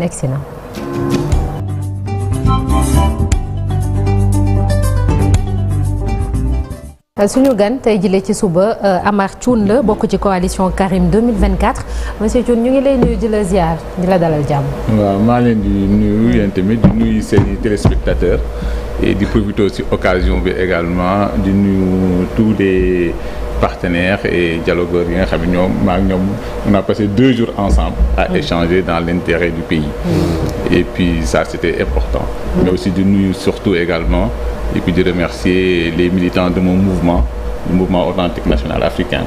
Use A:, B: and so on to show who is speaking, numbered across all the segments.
A: Excellent. Suñu gan tey jëlee ci suba Amar Thioune la bokk ci coalition Karim 2024 monsieur Thioune ñu ngi lay nuyu di la ziar di la dalal jàmm.
B: waaw maa leen di nuyu yéen tamit di nuyu seeni téléspectateurs et di profiter aussi occasion bi également di nuyu tous les partenaires et dialogueurs yi nga xam ne ñoom maa ak ñoom on a passé 2 jours ensemble à échanger dans l'intérêt du pays et puis ça c'était important mais aussi di nuyu surtout également et puis de remercier les militants de mon mouvement le mouvement authentique national africain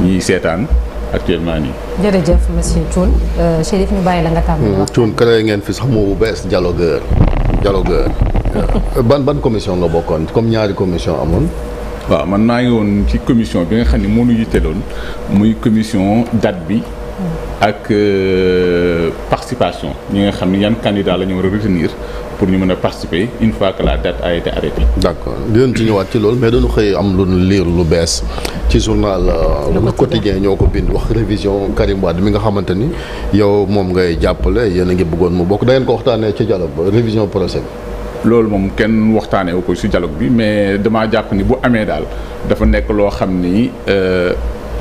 B: ñiy seetaan actuellement nii.
A: jërëjëf monsieur Thioune Chérif ñu bàyyi la nga tàmbali wax.
C: Thioune créé ngeen fi sax moo bu bees dialogueur ban commission nga bokkoon comme ñaari commission amoon.
B: waaw man maa ngi woon ci commission bi nga xam ne moo ñu yitteloon muy commission date bi ak participation ñi nga xam ne yan candidat la ñu war a retenir pour ñu mën a participer une fois que la date a été arrêtée.
C: d'accord dinañ ci ñëwaat ci loolu mais dañu xëy am lu lire lu bees ci journal Le Quotidien ñoo ko bind wax révision Karim Wade mi nga xamante ni yow moom ngay jàppale yéen a ngi bëggoon mu bokk da ngeen ko waxtaanee ci dialogue ba révision procès bi.
B: loolu moom kenn waxtaanee wu ko ci dialogue bi mais damaa jàpp ni bu amee daal dafa nekk loo xam ni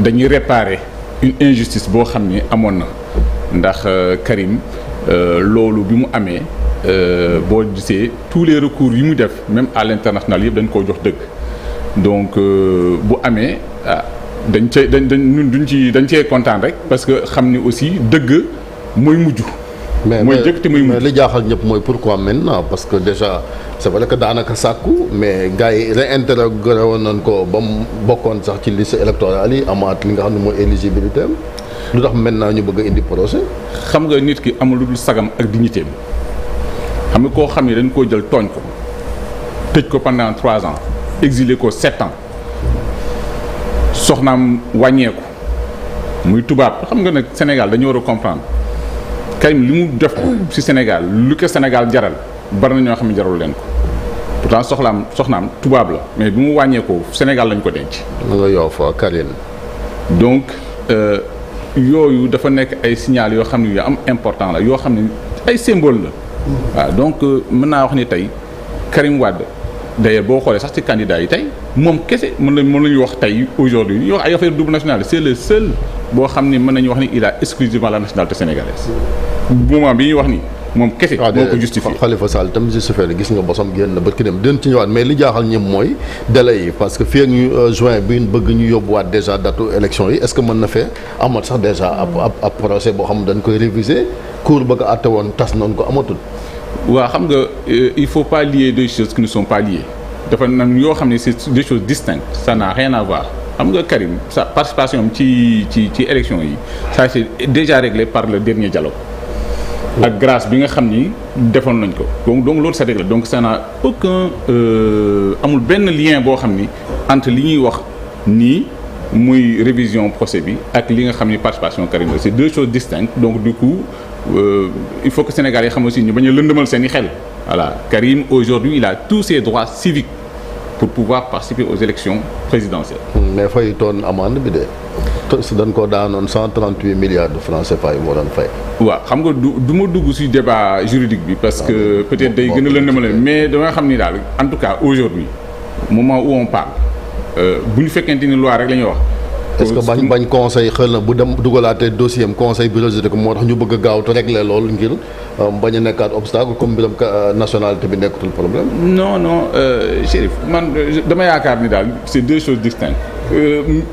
B: dañuy réparer une injustice boo xam ni amoon na ndax Karim loolu bi mu amee boo gisee tous les recours yi mu def même à l'international yëpp dañ koo jox dëgg donc bu amee dañ cee kontaan rek parce que xam ni aussi dëgg mooy mujj. mooy jëkk te muy
C: mais li jaaxal ñëpp mooy pourquoi maintenant parce que déjà c'est vrai que daanaka sàkku mais gars yi réintégré woon nañ ko ba mu bokkoon sax ci liste électorale yi amaat li nga xam ne mooy éligibilité am lu tax maintenant ñu bëgg a indi procès.
B: xam nga nit ki amul lu dul sagam ak dignité am xam nga koo xam ne dañ koo jël tooñ ko tëj ko pendant 3 ans exilé ko 7 ans soxnaam wàññeeku muy tubaab xam nga nag Sénégal dañu war a comprendre. Karim li mu def ci Sénégal lu ko Sénégal jaral bari na ñoo xam ne jarul leen ko pourtant soxnaam tubaab la mais bi mu wàññeekoo Sénégal lañ ko denc.
C: nga yow fa Karim.
B: donc yooyu dafa nekk ay signal yoo xam ne yu am important la yoo xam ne ay symbole la. waaw donc mën naa wax ni tey Karim Wade d'ailleurs boo xoolee sax ci candidat yi tey moom kese mën nañu wax tey aujourd'hui ñu wax ay affaire double nationalité c'est le seul boo xam ni mën nañu wax ni il a exclusivement la nationalité sénégalaise. moment bi ñuy wax ni moom kese moo ko justifié.
C: Khalifa Sall tam justifié gis nga bosam génn ba ki dem dinañ ci ñëwaat mais li jaaxal ñëpp mooy délai yi parce que fii ak ñu juin bi ñu bëgg ñu yóbbuwaat déjà datu élection yi est-ce que mën na fee amat sax déjà ab procès boo xam ne dañ koy réviser cour bëgg a àtte woon tas noonu ko amatul.
B: waaw xam nga il faut pas lier deux choses qui ne sont pas liées dafa nam yoo xam ne c'est des choses distinctes ça n'a rien à voir xam nga Karim sa participation am ci élection yi ça c'est déjà réglé par le dernier dialogue ak grâce bi nga xam ni defoon nañ ko donc loolu c'est réglé donc ça n'a aucun amul benn lien boo xam ni entre li ñuy wax nii muy révision procès bi ak li nga xam ni participation Karim la c'est 2 choses distinctes donc du coup il faut que Sénégal yi xam aussi ñu bañ a lëndëmal seen i xel voilà Karim aujourd'hui il a tous ses droits civiques pour pouvoir participer aux élections présidentielles.
C: mais fay toon amende bi de su dañ ko daanoon 138 milliards de francs CFA yi moo doon fay.
B: waaw xam nga du ma dugg ci débat juridique bi parce que peut-être day gën a lëndëmal mais dama xam ni daal en tout cas aujourd'hui moment où on parle bu ñu fekkente ni loi rek la ñuy wax.
C: est-ce que bañ conseil xel na bu dem dugalaatee dossier am conseil bi rejeté ko moo tax ñu bëgg a gaaw te régler loolu ngir bañ a nekkaat obstacle comme mbiram nationalité bi nekkatul problème.
B: non Chérif man dama yaakaar ni daal c'est 2 choses distinctes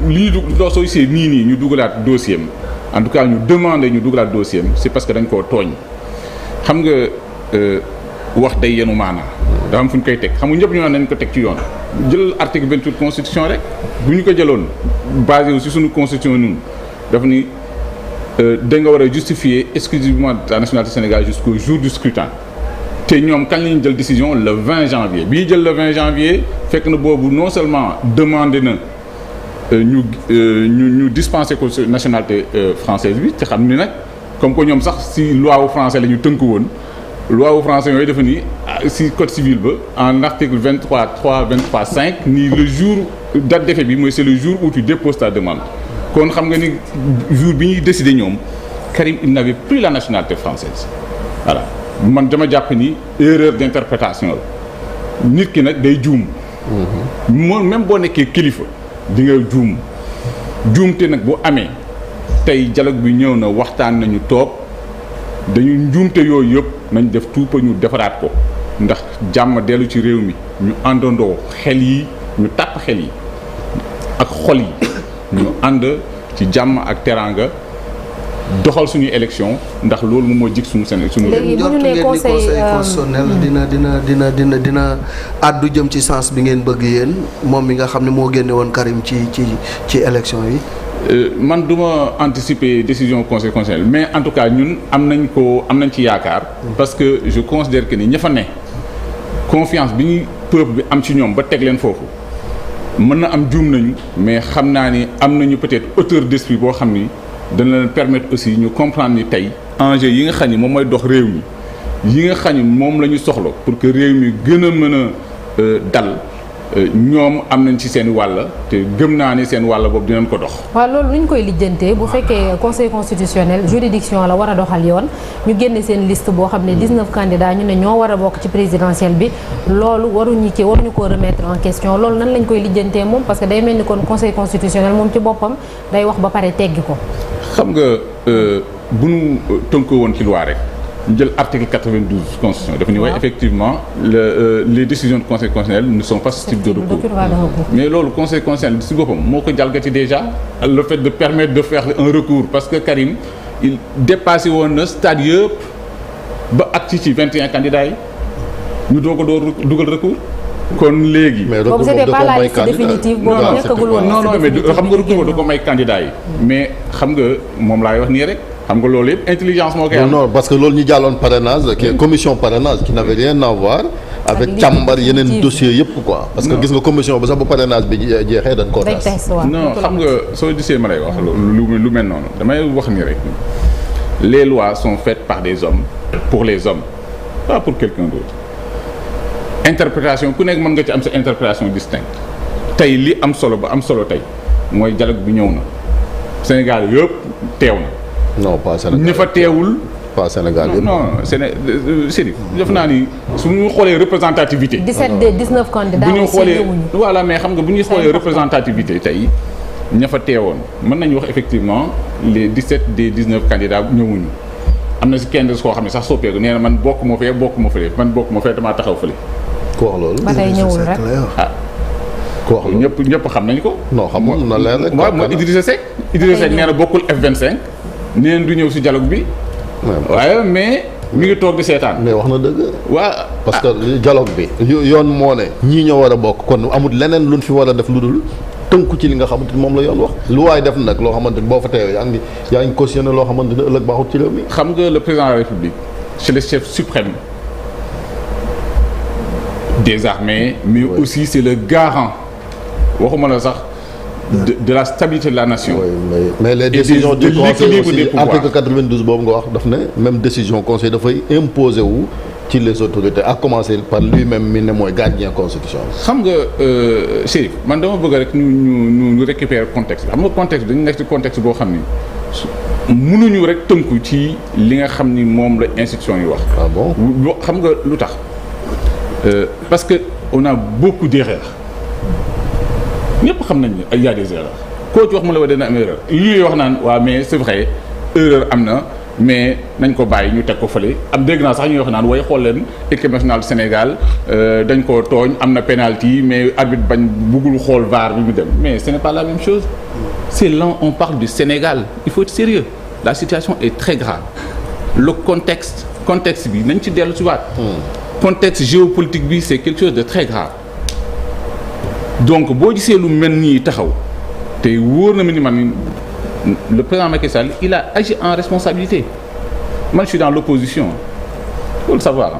B: li ñu dugg soo gisee nii ñu dugalaat dossier am en tout cas ñu demander ñu dugalaat dossier am c'est parce que dañ koo tooñ xam nga wax day yenu maanaa dafa am fu ñu koy teg xam nga ñëpp ñu naan nañ ko teg ci yoon jël article 28 constitution rek bu ñu ko jëloon basé wu ci suñu constitution ñun dafa ni da nga war a justifier exclusivement la nationalité sénégalaise jusqu'au jour du scrutin te ñoom kañ la ñu jël décision le 20 janvier bii jël le 20 janvier fekk na boobu non seulement demandé na ñu dispenser ko nationalité française bi te xam ni nag comme que ñoom sax ci loi wu français la ñu tënk woon loi wu français yooyu dafa ni ci code civil ba en article 23.3 23.5 ni le jour date d'effet bi mooy c'est le jour où tu déposes ta demande kon xam nga ni jour bi ñuy décider ñoom Karim il n'avait plus la nationalité française voilà man dama jàpp ni erreur d'interprétation la nit ki nag day juum. moom même boo nekkee kilifa di nga juumte nag bu amee tey dialogue bi ñëw na waxtaan nañu toog dañu njuumte yooyu yëpp nañ def tout pour ñu defaraat ko ndax jàmm dellu ci réew mi ñu àndandoo xel yi ñu tàpp xel yi ak xol yi ñu ànd ci jàmm ak teraanga doxal suñuy élection ndax loolu moom moo jig suñu Sénégal suñu
A: léegi bu ñu nee conseil
D: constitutionnel dina àddu jëm ci sens bi ngeen bëgg yéen moom mi nga xam ne moo génne woon Karim ci élection yi.
B: man du ma anticiper décision conseil constitutionnel mais en tout cas ñun am nañ ci yaakaar. parce que je considère que ni ña fa ne confiance bi ñu peuple bi am ci ñoom ba teg leen foofu mën na am juum nañu mais xam naa ni am nañu peut-être hauteur d'esprit boo xam ni dana leen permettre aussi ñu comprendre ni tey enjeu yi nga xam ni moom mooy dox réew mi yi nga xam ni moom la ñu soxla pour que réew mi gën a mën a dal. ñoom am nañ ci seen wàll te gëm naa ni seen wàll boobu dinañ ko dox.
A: waaw loolu lu ñu koy lijjantee bu fekkee conseil constitutionnel juridiction la war a doxal yoon ñu génne seen liste boo xam ne 19 candidats ñu ne ñoo war a bokk ci présidentielle bi loolu waruñu ko remettre en question loolu nan lañ koy lijjantee moom parce que day mel ni kon conseil constitutionnel moom ci boppam day wax ba pare teggi ko.
B: xam nga bu nu tënkoo woon ci loi rek. ñu jël article 92 constitution dafa ni waaye effectivement les décisions du conseil constitutionnel ne sont pas susceptibles de recours mais loolu conseil constitutionnel si boppam moo ko jalgati déjà le fait de permettre de faire un recours parce que Karim il dépassé woon na stade yëpp ba ak ci 21 candidats yi ñu doog a dugal recours kon léegi.
C: mais
A: boobu c'était pas la liste définitive boobu nekkagul woon
B: non mais xam nga recours da ko may candidats yi mais xam nga moom laay wax nii rek. xam nga loolu yëpp intelligence moo koy am.
C: non parce que loolu ñu jàlloon parrainage qui commission parrainage qui n'avait rien à voir avec càmbar yeneen dossiers yëpp quoi. parce que gis nga commission ba sax bu parrainage bi jeexee dañ koo tas.
B: non xam nga soo gisee ma lay wax lu mel noonu damay wax ni rek les lois sont faites par des hommes pour les hommes pas pour quelqu'un d'autre interprétation ku nekk mën nga ci am sa interprétation distincte tey li am solo ba am solo tey mooy dialogue bi ñëw na Sénégal yëpp teew na.
C: non pas Sénégal
B: ñi fa teewul.
C: pas Sénégal yëpp
B: non Sénégal def naa ni su ñu xoolee représentativité.
A: 17 des 19 candidats.
B: bu ñu xoolee voilà mais xam nga bu ñuy xoolee représentativité tey ña fa teewoon mën nañu wax effectivement les 17 des 19 candidats ñëwuñu am na si kenn koo xam ne sax soppeeku nee na man bokk ma fee man bokk ma fee damaa taxaw fële.
C: ku wax loolu.
A: ba tey ñëwul rek
C: ku wax loolu
B: ñëpp xam nañu ko.
C: non xamul na leer rek.
B: waaw mooy Idrissa Seck. Idrissa Seck nee na bokkul F25. neen du ñëw si dialogue bi. waaye mais mi ngi toog di seetaan.
C: mais wax na dëgg.
B: waa
C: parce que dialogue bi. yoon moo ne ñii ñoo war a bokk kon amul leneen luñ fi war a def lu dul tënku ci li nga xamante ni moom la yoon wax. lu waay def nag loo xamante ni boo fa teewee yaa ngi cautionné loo xamante ni ëllëg baaxut ci réew mi.
B: xam nga le président de la République c'est le chef suprême des armées mais oui. Aussi c'est le garant waxuma la sax. de la stabilité de la nation.
C: Oui, mais les décisions du conseil aussi article 92 boobu nga wax daf ne même décision conseil dafay imposer wu ci les autorités à commencer par lui-même mi ne mooy gardien constitution bi.
B: xam nga Chérif man dama bëgg rek ñu récupérer contexte bi xam nga contexte dañu nekk ci contexte boo xam ni mënuñu rek tënku ci li nga xam ni moom la institution yi wax.
C: ah bon
B: xam nga lu tax parce que on a beaucoup d'erreurs. ñëpp xam nañ ne y a des erreurs koo ci wax mu la wax dana am erreur li wax naan waaw mais c'est vrai erreur am na mais nañ ko bàyyi ñu teg ko fële am dégg naa sax ñuy wax naan way xool leen équipe nationale du Sénégal dañ ko tooñ am na penalty mais arbitre bañ buggul xool VAR bi mu dem mais ce n'est pas la même chose c'est là on parle du Sénégal il faut être sérieux la situation est très grave le contexte bi nañ ci dellu si waat contexte géopolitique bi c'est quelque chose de très grave donc boo gisee lu mel nii taxaw te wóor na ma ni man le président Macky Sall il a agi en responsabilité man je suis dans l'opposition faut le savoir.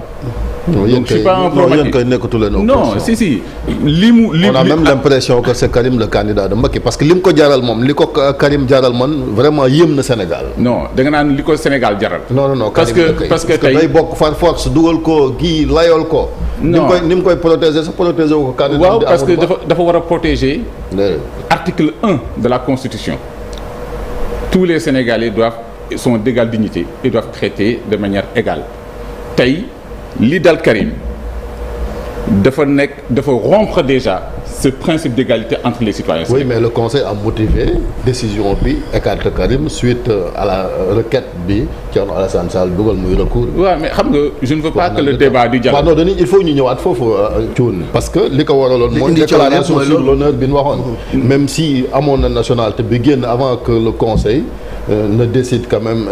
C: donc je suis pas un pro-Macky yéen koy nekkatu leen opposition
B: non si on a même
C: l'impression que c'est Karim le candidat de Macky parce que li mu ko jaral moom li ko Karim jaral man vraiment yéem na Sénégal.
B: non da nga naan li ko Sénégal jaral.
C: non
B: parce que tey
C: day bokk par force dugal ko kii layool ko.
B: non
C: ni mu koy protéger sa protéger wu ko. candidat
B: waaw parce que dafa war a protéger. article 1 de la Constitution. tous les Sénégalais sont d'égale dignité et doivent traiter de manière égale tey li dal Karim dafa rompre déjà ce principe d'égalité entre les citoyens.
C: Oui, mais le conseil a motivé décision bi écarte Karim suite à la requête bi Thierno Alassane Sall dugal muy recours.
B: waaw mais xam nga je ne veux pas que le débat di jàll.
C: non il faut ñu ñëwaat foofu Thioune parce que li ko waraloon mooy déclaration sur l'honneur bi ñu waxoon. même si amoon na nationalité bi génn avant que le conseil ne décide quand même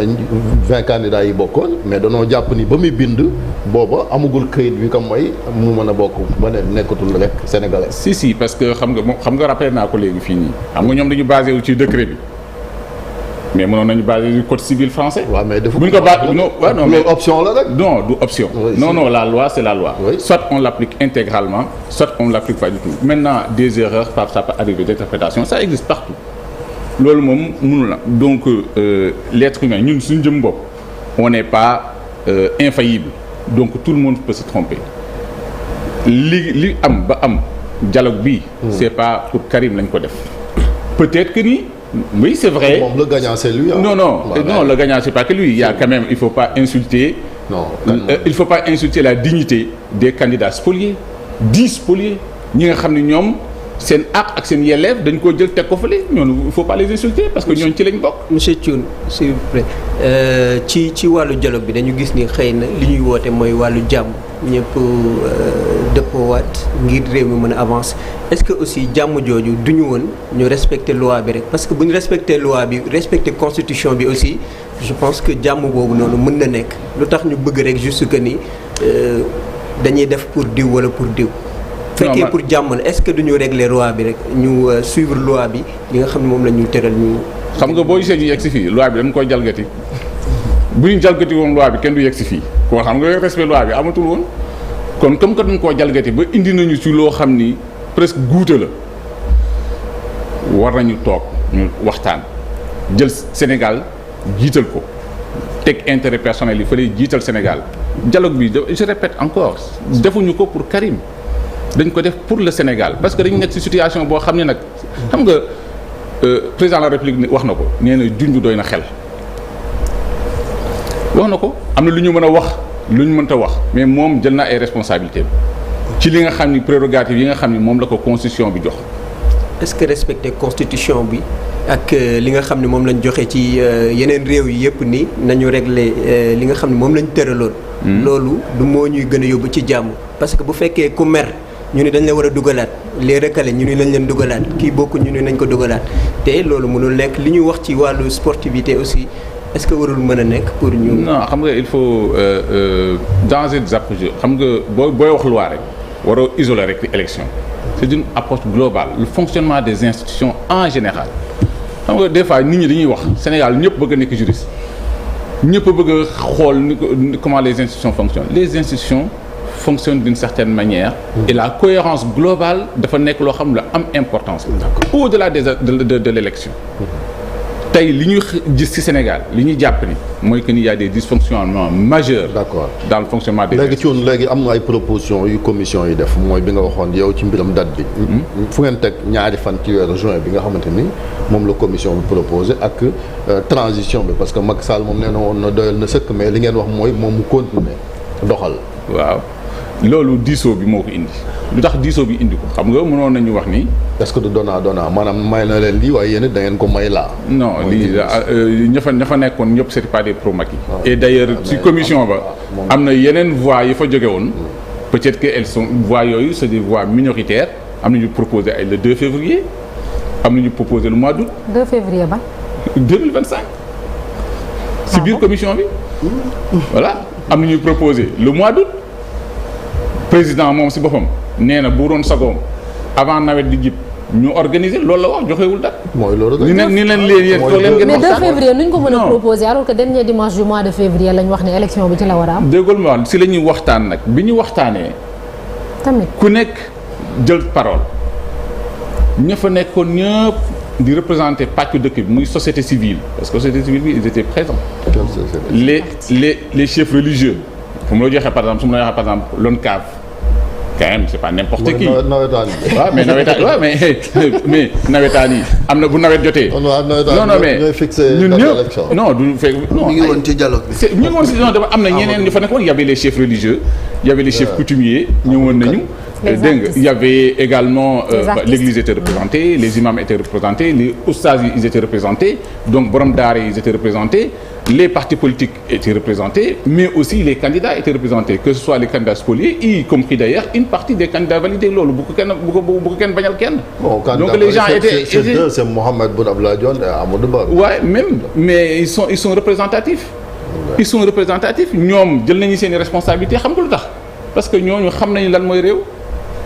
C: 20 candidats yi bokkoon mais danoo jàpp ni ba muy bind booba amagul këyit bi comme mooy mu mën a bokk ba ne nekkatul rek sénégalais.
B: si parce que xam nga rappelé naa ko léegi fii nii xam nga ñoom dañu basé wu ci décret bi mais mënoon nañu basé du code civil français.
C: waaw mais dafa
B: buñ ko non mais
C: option la rek.
B: non du option.
C: Oui,
B: non la loi c'est la loi.
C: Oui.
B: Soit on l'applique intégralement soit on l'applique pas du tout. Maintenant des erreurs ça peut arriver d'interprétation ça existe partout loolu moom mënul la donc l'être humain ñun suñu jëm bopp on n'est pas infaillible donc tout le monde peut se tromper li am ba am. dialogue bi c'est pas pour Karim lañ ko def peut-être que ni oui c'est vrai.
C: moom le gagnant c'est lui.
B: non le gagnant c'est pas que lui il y a quand même il faut pas insulter. Il faut pas insulter la dignité des candidats spoliés 10 spoliés ñi nga xam ne ñoom seen àq ak seen yelleef dañ koo jël teg ko fële ñooñu il faut pas les insulter parce que ñooñu ci lañ bokk.
E: monsieur Thioune s'il vous plaît ci wàllu dialogue bi dañu gis ni xëy na li ñuy woote mooy wàllu jàmm ñëpp dëppoowaat ngir réew mi mën a avancer est-ce que aussi jàmm jooju duñu woon ñu respecter loi bi rek parce que bu ñu respecter loi bi respecter constitution bi aussi je pense que jàmm boobu noonu mën na nekk lu tax ñu bëgg rek juste que ni dañuy def pour diw wala pour diw. fekkee pour jàmm est-ce que duñu régler loi bi rek ñu suivre loi bi li nga xam ne moom la ñu tëral ñu.
B: xam nga boo gisee ñu yegg si fii loi bi dañ koy jalgati bu ñu jalgati woon loi bi kenn du yegg si fii koo xam nga respect loi bi amatul woon kon comme que dañ koo jalgati ba indi nañu ci loo xam ni presque guute la war nañu toog ñu waxtaan jël Sénégal jiital ko teg intérêt personnel yi fële jiital Sénégal dialogue bi je répète encore defuñu ko pour Karim. dañ ko def pour le Sénégal parce que dañu nekk ci situation boo xam ne nag xam nga président de la République wax na ko nee na junj doy na xel wax na ko am na lu ñu mën a wax lu ñu mënta wax mais moom jël na ay responsabilités ci li nga xam ni prérogatives yi nga xam ni moom la ko constitution bi jox.
E: est-ce que respecter constitution bi ak li nga xam ne moom lañ joxe ci yeneen réew yi yëpp ni nañu régler li nga xam ne moom lañ tëraloon. loolu du moo ñuy gën a yóbbu ci jàmm parce que bu fekkee ku mer. ñu ni dañ la war a dugalaat les recalés ñu ni nañ leen dugalaat kii bokku ñu ni nañ ko dugalaat te loolu mënul nekk li ñuy wax ci wàllu sportivité aussi est-ce que warul mën a nekk pour ñu.
B: non xam nga il faut dans une approche xam nga booy wax loi rek waroo isoler rek élection c'est une approche globale le fonctionnement des institutions en général xam nga des fois nit ñi dañuy wax Sénégal ñëpp bëgg a nekk juriste ñëpp bëgg a xool ni comment les institutions fonctionnent les institutions. fonctionne d'une certaine manière et la cohérence globale dafa nekk loo xam ne am importance au-delà de l'élection tey li ñu gis ci Sénégal li ñu jàpp ni mooy que ni y a des dysfonctionnements majeurs dans le fonctionnement des
C: léegi am na ay propositions yu commission yi def mooy bi nga waxoon yow ci mbiram date bi fu ngeen teg ñaari fan ci weeru juin bi nga xamante ni moom la commission bi proposé ak transition bi parce que Macky Sall moom nee na woon na doyal na sëkk mais li ngeen wax mooy moom mu continuer doxal
B: waaw loolu diisoo bi moo ko indi lu tax diisoo bi indi ko xam nga mënoon nañu wax ni.
C: est-ce que du donnaa maanaam may na leen lii waaye yéen it da ngeen ko may laa.
B: non lii ña fa nekkoon ñëpp c'était pas des pro-Macky. et d'ailleurs ci commission ba am na yeneen voix yi fa jóge woon. peut-être que elles sont voix yooyu c'est des voix minoritaires am na ñu proposé ay le 2 février am na ñu proposé le mois d'août.
A: 2 février ba.
B: 2025. ci biir commission bi. voilà am na ñu proposé le mois d'août. président moom ci boppam nee na bu doon sagoom avant nawet di jib ñu organiser loolu la wax joxewul date.
C: mooy loolu
B: ni leen yéen toog leen ngeen
A: mais 2 février nuñ ko mën a proposer alors que dernier dimanche du mois de février lañ wax ne élection bi ci la war a am.
B: déggul ma ci la ñuy waxtaan nag bi ñu waxtaanee.
A: tamit
B: ku nekk jël parole ña fa nekkoon ñëpp di représenter pàccu dëkk bi muy société civile parce que société civile bi ils étaient présents. les chefs religieux fu mu la joxee par exemple su ma la joxee par exemple l'ONCAV quand même c'est pas n'importe qui.
C: nawetaan yi.
B: waaw mais nawetaan waaw mais nawetaan yi am na bu nawet jotee. non mais
C: ñooy fixé
B: ñun
C: date
B: ñëpp
C: élection.
B: non duñu fekk non.
D: ñu ngi woon ci dialogue bi.
B: ñu ngi woon si non dafa am na ñeneen ñu fa nekkoon y avait les chefs religieux y avait les chefs coutumiers ñëwoon nañu. dégg nga il y avait également l'église était représentée les imams étaient représentés les oustas ils étaient représentés donc borom daara ils étaient représentés les partis politiques étaient représentés mais aussi les candidats étaient représentés que ce soit les candidats spoliés y compris d'ailleurs une partie des candidats validés loolu bu ko kenn bañal kenn. Donc les gens étaient
C: c'est Mohamed Boun Abdallah Dionne et Amadou Ba.
B: Ouais, même mais ils sont représentatifs. Ils sont représentatifs ñoom jël nañu seen i responsabilités xam nga lu tax parce que ñooñu xam nañu lan mooy réew.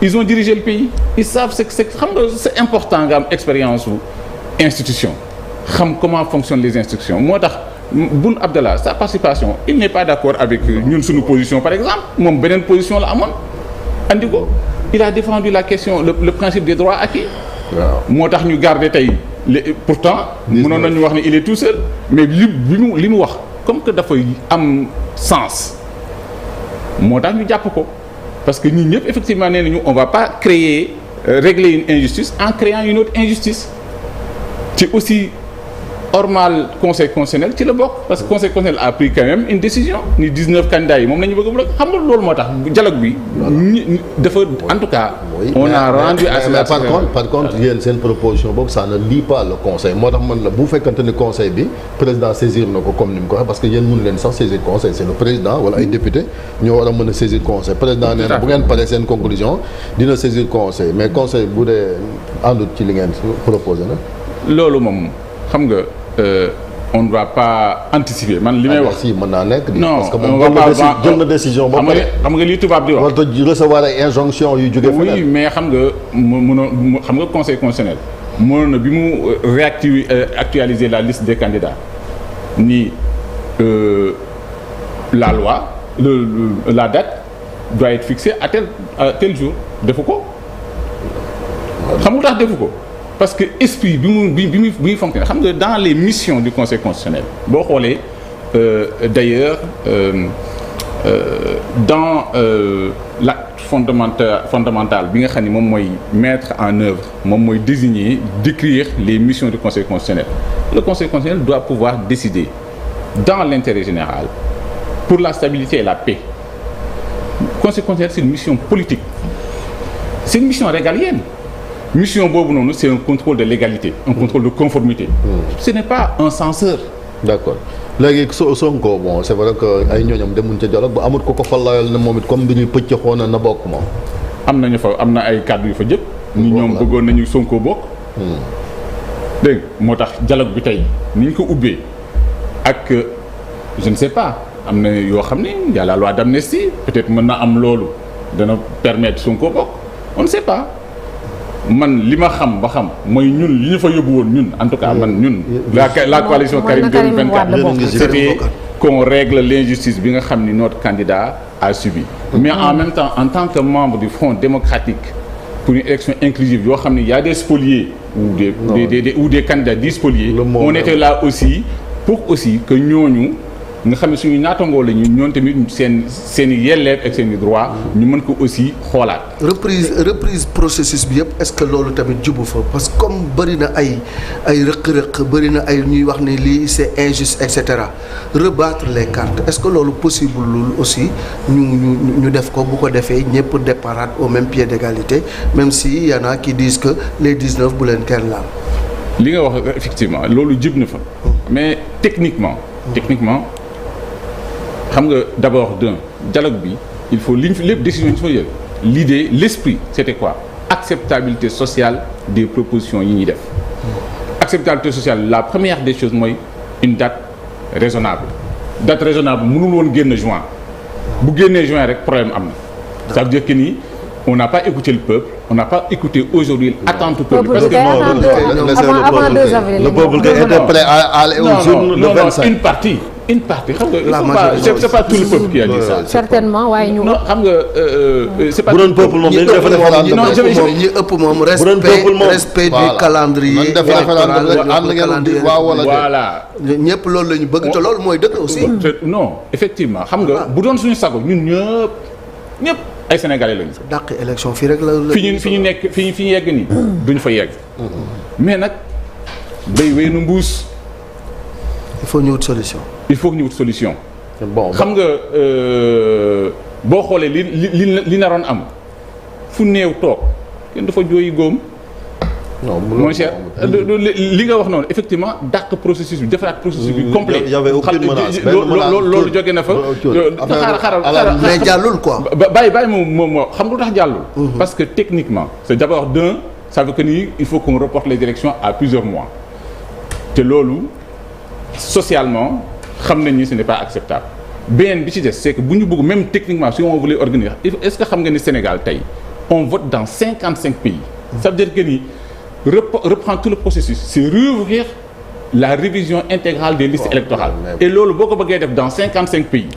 B: Ils ont dirigé le pays ils savent c'est important nga am expérience ou institution xam comment fonctionnent les institutions moo tax Boun Abdallah sa participation il n'est pas d'accord avec ñun suñu position par exemple moom beneen position la amoon andi ko il a défendu la question le principe des droits acquis moo tax ñu garder tey pourtant mënoon nañu wax ne il est tout seul mais li mu wax comme que dafay am sens moo tax ñu jàpp ko parce que ñun ñëpp effectivement nee nañu on va pas régler une injustice en créant une autre injustice ci aussi normal conseil constitutionnel ci la bokk parce que conseil constitutionnel a pris quand même une décision ni 19 candidats yi moom la ñu bëgg a xam nga loolu moo tax dialogue bi dafa en tout cas on a rendu à
C: mais par contre yéen seen proposition boobu ça ne lie pas le conseil moo tax man la bu fekkante ni conseil bi président saisir na ko comme ni mu ko waxee parce que yéen mënu leen sax saisir conseil c'est le président wala ay député ñoo war a mën a saisir conseil président nee na bu ngeen paree seen conclusion dina saisir conseil mais conseil bu dee àndut ci li ngeen proposé na
B: loolu moom xam nga on ne va pas anticiper man li may wax.
C: si mën naa nekk.
B: non
C: parce que moom jël na décision ba pare.
B: xam nga li tubaab di wax.
C: warut a recevoir ay injonction yu jóge feneen.
B: oui mais xam nga conseil constitutionnel mënoon na bi mu actualiser la liste des candidats ni la loi la date doit être fixée à tel jour defu ko xam nga tax defu ko. parce que esprit bi muy fonctionner xam nga dans les missions du conseil constitutionnel boo xoolee d'ailleurs dans l'acte fondamental bi nga xam ni moom mooy mettre en œuvre moom mooy désigner décrire les missions du conseil constitutionnel le conseil constitutionnel doit pouvoir décider dans l'intérêt général pour la stabilité et la paix le conseil constitutionnel c'est une mission politique c'est une mission régalienne mission boobu noonu c'est un contrôle de légalité un contrôle de conformité ce n'est pas un censeur
C: d'accord léegi Sonko bon c'est vrai que ay ñooñam demuñ ca dialogue ba amut ko fa layal ne moom it comme bi ñuy pëcc xoona na bokk moom
B: am na ay kàddu yu fa jëpp ni ñoom bëggoon nañu Sonko bokk dégg moo tax dialogue bi tey ni ñu ko ubbee ak je ne sais pas am na yoo xam ne y a la loi d'amnistie peut-être mën na am loolu dana permettre Sonko bokk on ne sait pas man li ma xam ba xam mooy ñun li ñu fa yóbbu woon ñun en tout cas man ñun la coalition Karim 2024 c'était qu'on règle l'injustice bi nga xam ni notre candidat a subi mais en même temps en tant que membre du Front démocratique pour une élection inclusive yoo xam ni y a des spoliés ou des candidats dits spoliés on était là aussi pour aussi que ñooñu nga xam ne suñu naatangoo la ñoon tamit seen i yelleef ak seen i droit ñu mën ko aussi xoolaat.
D: reprise processus bi yëpp est-ce que loolu tamit jubu fa parce que comme bëri na ay rëq-rëq bëri na ay ñuy wax ne lii c'est injuste et cetera rebattre les cartes est-ce que loolu possible loolu aussi ñu def ko bu ko defee ñëpp départ au même pied d'égalité même si y en a qui disent que les 19 bu leen kenn laal.
B: li nga wax effectivement loolu jub na fa mais techniquement. xam nga d'abord d'un dialogue bi il faut lépp décision yi ñu fa jël l'idée l'esprit c'était quoi acceptabilité sociale des propositions yi ñuy def acceptabilité sociale la première des choses mooy une date raisonnable mënul woon génn juin bu génnee juin rek problème am na ça veut dire que ni on n'a pas écouté le peuple on n'a pas écouté aujourd'hui l'attente du peuple parce que
C: le peuple était prêt à aller aux urnes le 25
B: une partie xam nga c'est pas tout le peuple qui a dit ça
A: certainement waaye ñu
B: non xam nga c'est pas
C: bu doon peuple moom dañu def référendum
D: ñi ëpp moom respect du calendrier
B: voilà
D: ñëpp loolu la ñu bëgg te loolu mooy dëgg aussi
B: non effectivement xam nga bu doon suñu sago ñun ñëpp ay sénégalais lañu.
D: dàq élection fii rek la.
B: fi ñu nekk fi ñu yegg nii. duñ fa yegg. mais nag béy wéy na mbuus.
D: il faut ñu wut solution.
B: il faut que ñu wut solution.
C: bon
B: xam nga boo xoolee li naroon am fu néew toog kenn dafa jooyi góom.
C: non
B: mon cher li nga wax noonu effectivement dàq processus bi defaraat processus bi complet.
C: y avait aucune menace
B: loolu jóge na fa. xaaral
D: mais jàllul quoi.
B: bàyyi moom xam nga lu tax jàllul. parce que techniquement c'est d'abord ça veut que ni il faut qu'on reporte les élections à plusieurs mois te loolu socialement xam nañ ni ce n'est pas acceptable. beneen bi ci des c'est que bu ñu bëgg même techniquement si on voulait organiser est-ce que xam nga ni Sénégal tey on vote dans 55 pays. ça veut dire que ni reprendre tout le processus c'est rouvrir la révision intégrale des listes électorales et loolu boo ko bëggee def dans 55 pays.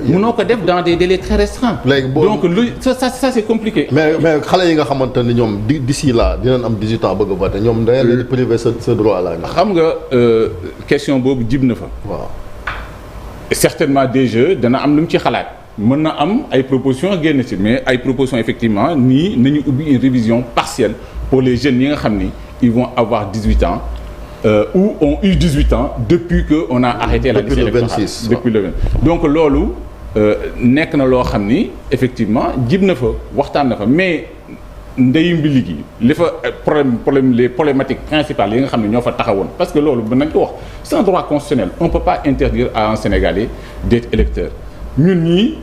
B: mënoo ko def dans des délais très restreints. donc lu ça c'est compliqué.
C: mais xale yi nga xamante ni ñoom d'ici là dinañ am 18 ans bëgg a voter ñoom dañu leen di priver ce droit là.
B: xam nga question boobu jib na fa.
C: waaw
B: certainement des jeux dana am lu mu ci xalaat. mën na am ay propositions génn ci mais ay propositions effectivement nii nañu ubbi une révision partielle pour les jeunes yi nga xam ni ils vont avoir 18 ans ou ont eu 18 ans depuis que on a arrêté la liste électorale depuis le 26 donc loolu nekk na loo xam ni effectivement jib na fa waxtaan na fa mais ndeyu mbili gi li fa problème les problématiques principales yi nga xam ne ñoo fa taxawoon parce que loolu mën nañ ko wax c'est un droit constitutionnel on peut pas interdire à un Sénégalais d'être électeur ñun ñii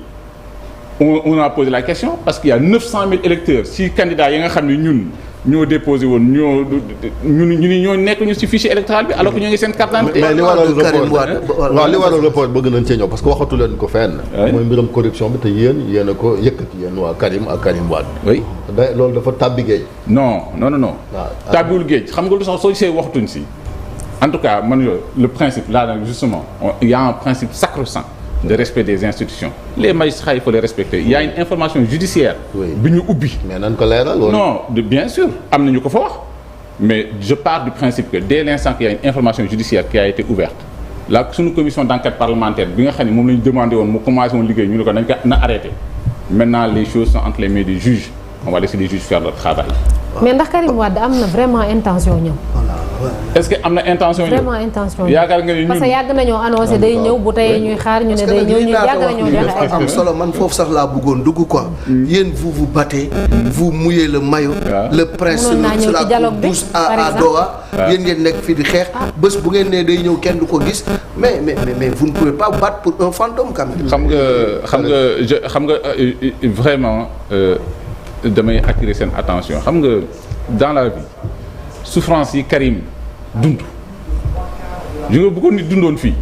B: on a posé la question parce qu'il y a 900 000 électeurs si candidats yi nga xam ne ñun ñoo déposé woon ñoo nekk ñu ci fichier électoral bi alors que ñoo ngi seen carte d'identité.
C: mais li waral report bëgg nañ cee ñëw parce que waxatu leen ko fenn. mooy mbiram corruption bi te yéen a ko yëkkati yéen waa Karim ak Karim Wade.
B: oui
C: loolu dafa tàbbi géej.
B: non. tàbbiwul géej xam nga lu sax soo gisee waxtuñ si en tout cas man le principe là justement il y a un principe sacro-saint de respect des institutions les magistrats il faut les respecter il y a une information judiciaire bi ñu ubbi
C: mais nan ko leeral
B: non bien sûr am nañu ko fa wax mais je pars du principe que dès l'instant qu'il y a une information judiciaire qui a été ouverte la suñu commission d'enquête parlementaire bi nga xam ne moom la ñu demandé woon mu commencé woon liggéey ñu ne ko nañ ko na arrêté maintenant les choses sont entre les mains des juges on va laisser les juges faire leur travail.
A: mais ndax Karim Wade am na vraiment intention ñëw.
B: est-ce que am na intention ñëw
A: vraiment intention ñëw
B: yaakaar nga ni ñun
A: parce que yàgg nañoo annoncé day ñëw bu tey ñuy xaar ñu ne day ñëw ñu yàgg nañoo joxe ay
D: am solo man foofu sax laa bëggoon dugg quoi. yéen vous battez. vous mouillez le maillot. le prince sur la pousse à Doha. yéen ngeen nekk fii di xeex. bés bu ngeen nee day ñëw kenn du ko gis mais vous ne pouvez pas battre pour un fantôme quand même.
B: xam nga vraiment. damay attirer seen attention xam nga dans la vie souffrance yi Karim dund ju nga bu ko nit dundoon fii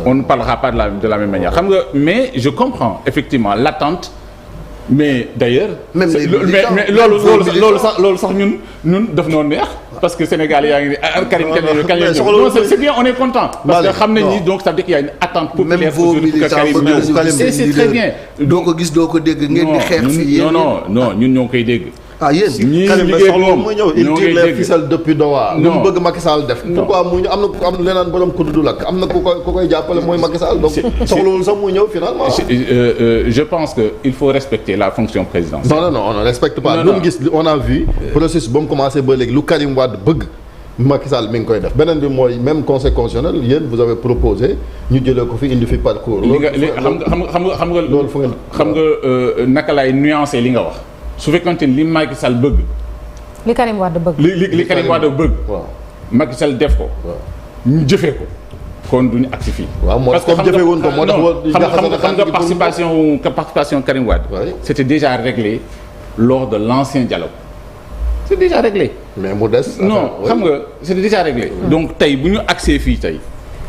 B: on ne parlera pas de la même manière xam nga mais je comprends effectivement l'attente mais d'ailleurs
D: même
B: mais loolu sax ñun daf noo neex parce que Sénégal yaa ngi ni Karim kañ la ñëw c'est bien on est content parce que xam nañ ni donc ça veut dire qu'il y a une attente populaire pour que Karim ñëw c'est très bien
D: doo ko gis doo ko dégg ngeen di xeex fii
B: non ñun ñoo koy dégg
C: yéen
B: ñii liggéey moom
C: il tire les ficelles depuis Doha lu mu bëgg Macky Sall def pourquoi muy am na leneen borom ku du lakk am na ku koy jàppale mooy Macky Sall donc soxlawul sax muy ñëw finalement
B: je pense que il faut respecter la fonction présidentielle
C: non on ne respecte pas lu mu gis on a vu processus ba mu commencé ba léegi lu Karim Wade bëgg Macky Sall mi ngi koy def beneen bi mooy même conseil constitutionnel yéen vous avez proposé ñu jëlee ko fi indi fi parcours
B: xam nga naka lay nuancer li nga wax su fekkante ni li Macky Sall bëgg.
A: li Karim Wade bëgg.
B: li Karim Wade bëgg.
C: waaw
B: Macky Sall def ko. ñu jëfee ko. kon duñu agsi fii.
C: waaw moo tax comme jëfee woon ko moo tax.
B: xam nga participation Karim Wade. c'était déjà réglé lors de l'ancien dialogue. c'est déjà réglé.
C: mais mu des.
B: non xam nga c'était déjà réglé. donc tey bu ñu agsee fii tey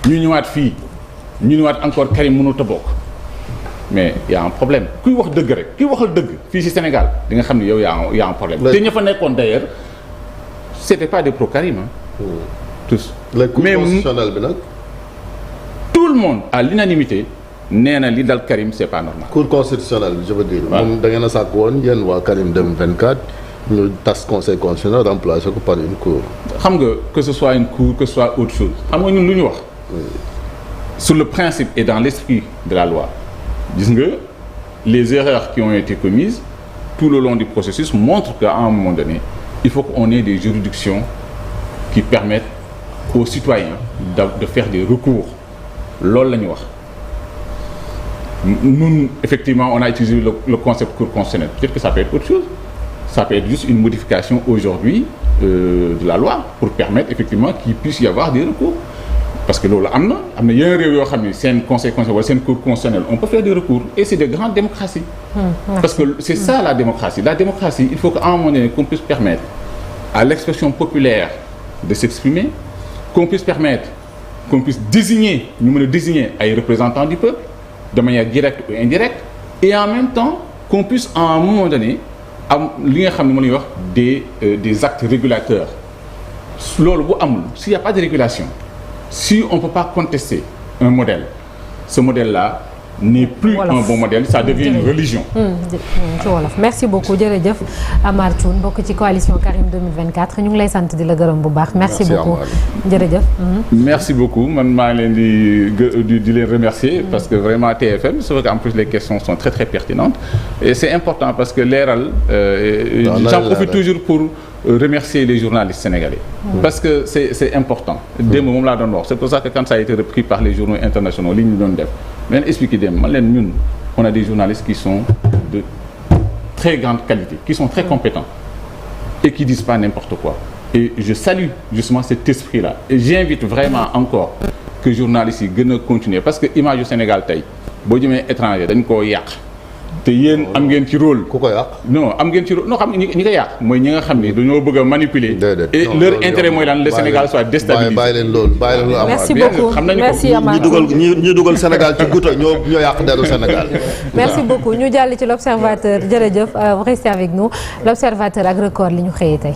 B: ñu ñëwaat fii ñu ñëwaat encore Karim mënut a bokk. mais y a un problème kuy wax dëgg rek kuy waxal dëgg fii ci Sénégal di nga xam ne yow y a un problème. te ña fa nekkoon d'ailleurs c'était pas des pro Karim tous.
C: mais Cour constitutionnelle bi nag.
B: tout le monde à l'unanimité nee na li dal Karim c'est pas normal.
C: Cour constitutionnelle bi je veux dire. moom da ngeen a sàkk woon yéen waa Karim 2024 ñu tas conseil constitutionnel remplacé ko par une cour.
B: xam nga que ce soit une cour que ce soit autre chose xam nga ñun lu ñu wax. sur le principe et dans l'esprit de la loi. gis nga les erreurs qui ont été commises tout le long du processus montrent qu'à un moment donné, il faut qu'on ait des juridictions qui permettent aux citoyens de faire des recours. Loolu la ñu wax. Nous, effectivement, on a utilisé le concept cour constitutionnelle. Peut-être que ça peut être autre chose. Ça peut être juste une modification aujourd'hui de la loi pour permettre effectivement qu'il puisse y avoir des recours. Parce que loolu am na yeneen réew yoo xam ne seen conseil constitutionnel wala seen cour constitutionnelle on peut faire des recours et c'est de grandes démocraties. Parce que c'est ça la démocratie. La démocratie, il faut qu'à un moment donné qu'on puisse permettre à l'expression populaire de s'exprimer, qu'on puisse permettre qu'on puisse désigner, ñu mën a désigner ay représentants du peuple de manière directe ou indirecte, et en même temps qu'on puisse à un moment donné am li nga xam ne moom la ñuy wax des actes régulateurs. Loolu bu amul, s'il n'y a pas de régulation, si on ne peut pas contester un modèle, ce modèle-là n'est plus un bon modèle, ça devient une religion.
A: ci wolof merci beaucoup jërëjëf Amar Thioune bokk ci coalition Karim 2024 ñu ngi lay sant di la gërëm bu baax. merci beaucoup jërëjëf.
B: merci beaucoup man maa ngi leen di leen remercier parce que vraiment TFM c'est vrai qu'en plus les questions sont très très pertinentes et c'est important parce que leeral. j'en profite toujours pour remercier les journalistes sénégalais. parce que c'est important. démb moom laa doon wax c'est pour ça que quand ça a été repris par les journaux internationaux li ñu doon def. mais expliquer dem man leen ñun on a des journalistes qui sont de très grande qualité qui sont très compétents et qui disent pas n'importe quoi et je salue justement cet esprit-là et j'invite vraiment encore que journalistes yi gën a continuer parce que image du Sénégal tey boo jëmee étranger dañ koo yàq te yéen am ngeen ci rôle.
C: ku ko yàq.
B: non am ngeen ci rôle non xam ñi ko yàq mooy ñi nga xam ne dañoo bëgg a manipuler. et leur intérêt mooy lan le Sénégal soit déstabilisé.
C: bàyyi leen loolu
A: merci beaucoup merci Amar
C: ñi dugal Sénégal ci guuta ñoo yàq deru Sénégal.
A: merci beaucoup ñu jàll ci l'observateur jërëjëf restez avec nous l'observateur ak record li ñu xëyee tey.